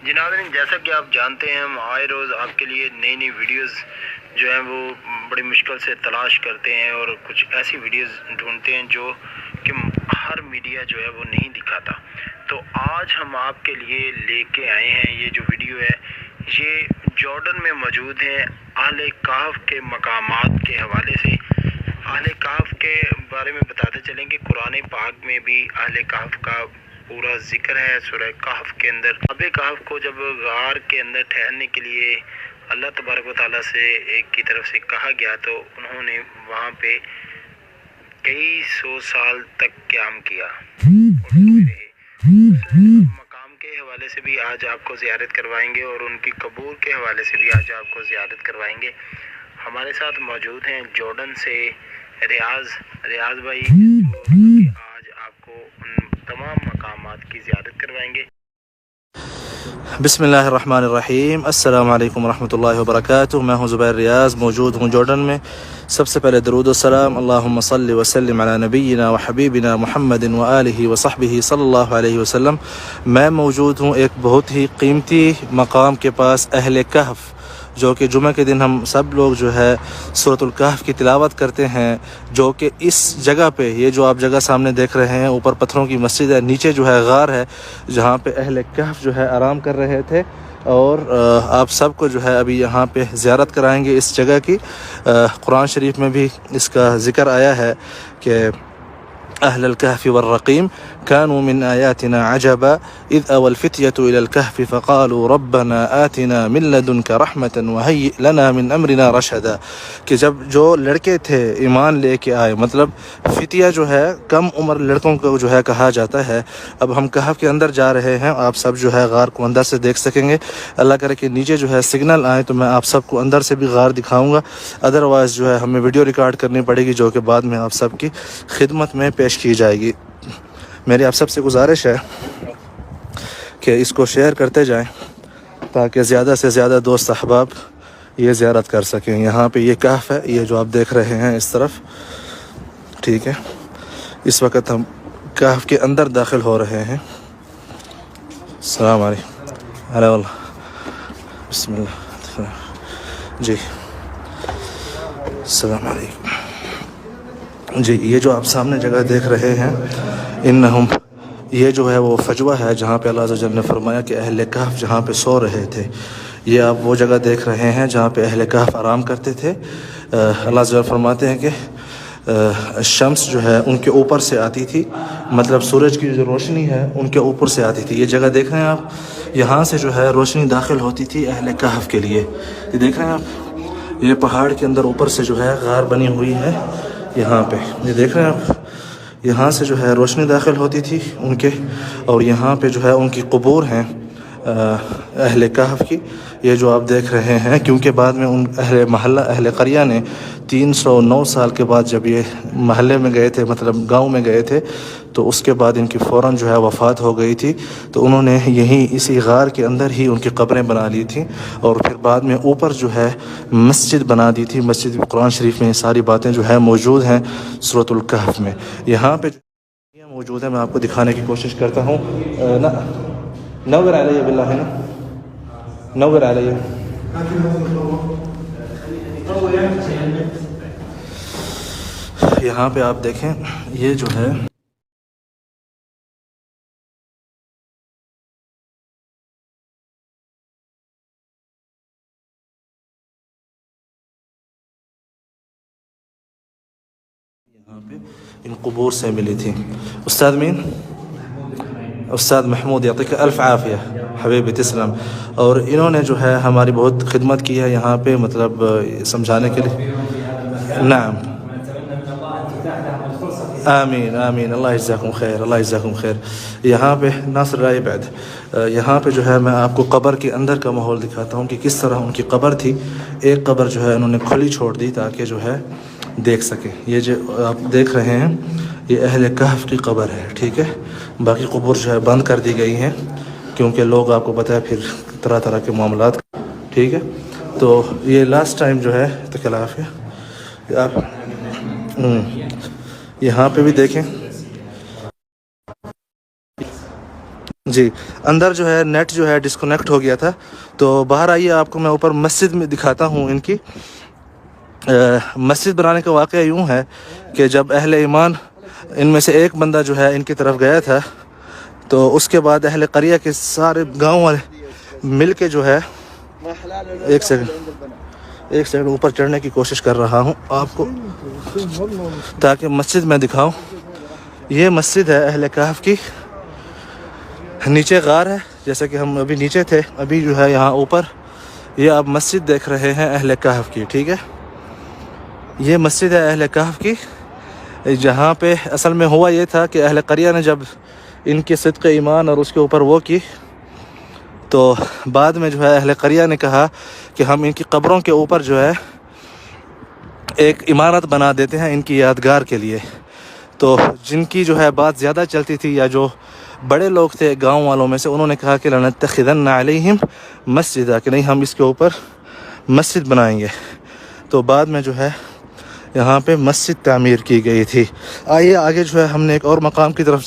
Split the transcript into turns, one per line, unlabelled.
جی ناظرین، جیسا کہ آپ جانتے ہیں ہم آئے روز آپ کے لیے نئی نئی ویڈیوز جو ہیں وہ بڑی مشکل سے تلاش کرتے ہیں اور کچھ ایسی ویڈیوز ڈھونڈتے ہیں جو کہ ہر میڈیا جو ہے وہ نہیں دکھاتا۔ تو آج ہم آپ کے لیے لے کے آئے ہیں یہ جو ویڈیو ہے، یہ جارڈن میں موجود ہے اہل کہف کے مقامات کے حوالے سے۔ اہل کہف کے بارے میں بتاتے چلیں کہ قرآن پاک میں بھی اہل کہف کا پورا ذکر ہے سورہ کہف کے اندر۔ اب کہف کو جب غار کے اندر ٹھہرنے کے لیے اللہ تبارک و تعالیٰ سے ایک کی طرف سے کہا گیا تو انہوں نے وہاں پہ کئی سو سال تک قیام کیا اور مقام کے حوالے سے بھی آج آپ کو زیارت کروائیں گے اور ان کی قبور کے حوالے سے بھی آج آپ کو زیارت کروائیں گے۔ ہمارے ساتھ موجود ہیں جارڈن سے ریاض بھائی، آج آپ کو ان تمام مقامات کی زیارت کروائیں گے۔
بسم اللہ الرحمن الرحیم۔ السلام علیکم ورحمۃ اللہ وبرکاتہ۔ میں ہوں زبیر ریاض، موجود ہوں جارڈن میں۔ سب سے پہلے درود و سلام، اللہم صلی وسلم علی نبینا و حبیبنا محمد و آلہ و صحبہ صلی اللہ علیہ وسلم۔ میں موجود ہوں ایک بہت ہی قیمتی مقام کے پاس، اہل کہف، جو کہ جمعہ کے دن ہم سب لوگ جو ہے سورۃ الکہف کی تلاوت کرتے ہیں، جو کہ اس جگہ پہ، یہ جو آپ جگہ سامنے دیکھ رہے ہیں، اوپر پتھروں کی مسجد ہے، نیچے جو ہے غار ہے جہاں پہ اہل کہف جو ہے آرام کر رہے تھے، اور آپ سب کو جو ہے ابھی یہاں پہ زیارت کرائیں گے اس جگہ کی۔ قرآن شریف میں بھی اس کا ذکر آیا ہے کہ اہل الکہف والرقیم كانوا من آیاتنا عجبا اذ اوى الفتية الى الكهف فقالوا ربنا آتنا من لدنك رحمة وهيئ لنا من امرنا رشدا، کہ جب جو لڑکے تھے ایمان لے کے آئے، مطلب فتیہ جو ہے کم عمر لڑکوں کو جو ہے کہا جاتا ہے۔ اب ہم کہف کے اندر جا رہے ہیں، آپ سب جو ہے غار کو اندر سے دیکھ سکیں گے۔ اللہ کرے کہ نیچے جو ہے سگنل آئے تو میں آپ سب کو اندر سے بھی غار دکھاؤں گا، ادروائز جو ہے ہمیں ویڈیو ریکارڈ کرنی پڑے گی، جو کہ بعد میں آپ سب کی خدمت میں پیش کی جائے گی۔ میری آپ سب سے گزارش ہے کہ اس کو شیئر کرتے جائیں تاکہ زیادہ سے زیادہ دوست احباب یہ زیارت کر سکیں۔ یہاں پہ یہ کہف ہے، یہ جو آپ دیکھ رہے ہیں اس طرف، ٹھیک ہے۔ اس وقت ہم کہف کے اندر داخل ہو رہے ہیں۔ السلام علیکم، ہلا واللہ، بسم اللہ جی، السلام علیکم جی۔ یہ جو آپ سامنے جگہ دیکھ رہے ہیں، انہم، یہ جو ہے وہ فجوہ ہے جہاں پہ اللہ عز و جل نے فرمایا کہ اہل کہف جہاں پہ سو رہے تھے۔ یہ آپ وہ جگہ دیکھ رہے ہیں جہاں پہ اہل کہف آرام کرتے تھے۔ اللہ عز و جل فرماتے ہیں کہ شمس جو ہے ان کے اوپر سے آتی تھی، مطلب سورج کی جو روشنی ہے ان کے اوپر سے آتی تھی۔ یہ جگہ دیکھ رہے ہیں آپ، یہاں سے جو ہے روشنی داخل ہوتی تھی اہل کہف کے لیے۔ یہ دیکھ رہے ہیں آپ، یہ پہاڑ کے اندر اوپر سے جو ہے غار بنی ہوئی ہے یہاں پہ، یہ دیکھ رہے ہیں آپ، یہاں سے جو ہے روشنی داخل ہوتی تھی ان کے، اور یہاں پہ جو ہے ان کی قبور ہیں اہل کہف کی، یہ جو آپ دیکھ رہے ہیں۔ کیونکہ بعد میں ان اہل محلہ، اہل قریہ نے 309 سال کے بعد جب یہ محلے میں گئے تھے، مطلب گاؤں میں گئے تھے، تو اس کے بعد ان کی فوراً جو ہے وفات ہو گئی تھی، تو انہوں نے یہیں اسی غار کے اندر ہی ان کی قبریں بنا لی تھیں، اور پھر بعد میں اوپر جو ہے مسجد بنا دی تھی۔ مسجد قرآن شریف میں یہ ساری باتیں جو ہے موجود ہیں سورۃ الکہف میں۔ یہاں پہ موجود ہے، میں آپ کو دکھانے کی کوشش کرتا ہوں۔ نور علیہ باللہ ہے نا، نور علیہ، یہاں پہ آپ دیکھیں، یہ جو ہے یہاں پہ ان قبور سے ملی تھی۔ استاد مین؟ استاد محمود، یعطیک الف عافیہ حبیبی، تسلم۔ اور انہوں نے جو ہے ہماری بہت خدمت کی ہے یہاں پہ، مطلب سمجھانے کے لیے۔ نعم، آمین آمین، اللہ جزاکم خیر، اللہ جزاکم خیر۔ یہاں پہ ناصر رائے بعد، یہاں پہ جو ہے میں آپ کو قبر کے اندر کا ماحول دکھاتا ہوں کہ کس طرح ان کی قبر تھی۔ ایک قبر جو ہے انہوں نے کھلی چھوڑ دی تاکہ جو ہے دیکھ سکیں۔ یہ جو آپ دیکھ رہے ہیں یہ اہل کہف کی قبر ہے، ٹھیک ہے۔ باقی قبور جو ہے بند کر دی گئی ہیں کیونکہ لوگ، آپ کو پتہ ہے پھر طرح طرح کے معاملات، ٹھیک ہے۔ تو یہ لاسٹ ٹائم جو ہے تکلاف ہے، آپ یہاں پہ بھی دیکھیں جی اندر جو ہے نیٹ جو ہے ڈسکنیکٹ ہو گیا تھا. تو باہر آئیے آپ کو میں اوپر مسجد میں دکھاتا ہوں. ان کی مسجد بنانے کا واقعہ یوں ہے کہ جب اہل ایمان ان میں سے ایک بندہ جو ہے ان کی طرف گیا تھا تو اس کے بعد اہل قریہ کے سارے گاؤں والے مل کے جو ہے ایک سیکنڈ اوپر چڑھنے کی کوشش کر رہا ہوں آپ کو تاکہ مسجد میں دکھاؤں. یہ مسجد ہے اہل کہف کی. نیچے غار ہے جیسا کہ ہم ابھی نیچے تھے, ابھی جو ہے یہاں اوپر یہ آپ مسجد دیکھ رہے ہیں اہل کہف کی. ٹھیک ہے, یہ مسجد ہے اہل کہف کی, جہاں پہ اصل میں ہوا یہ تھا کہ اہل قریہ نے جب ان کے صدق ایمان اور اس کے اوپر وہ کی تو بعد میں جو ہے اہل قریہ نے کہا کہ ہم ان کی قبروں کے اوپر جو ہے ایک عمارت بنا دیتے ہیں ان کی یادگار کے لیے. تو جن کی جو ہے بات زیادہ چلتی تھی یا جو بڑے لوگ تھے گاؤں والوں میں سے, انہوں نے کہا کہ لنتخذن علیہم مسجدا, کہ نہیں ہم اس کے اوپر مسجد بنائیں گے. تو بعد میں جو ہے یہاں پہ مسجد تعمیر کی گئی تھی. آئیے آگے جو ہے ہم نے ایک اور مقام کی طرف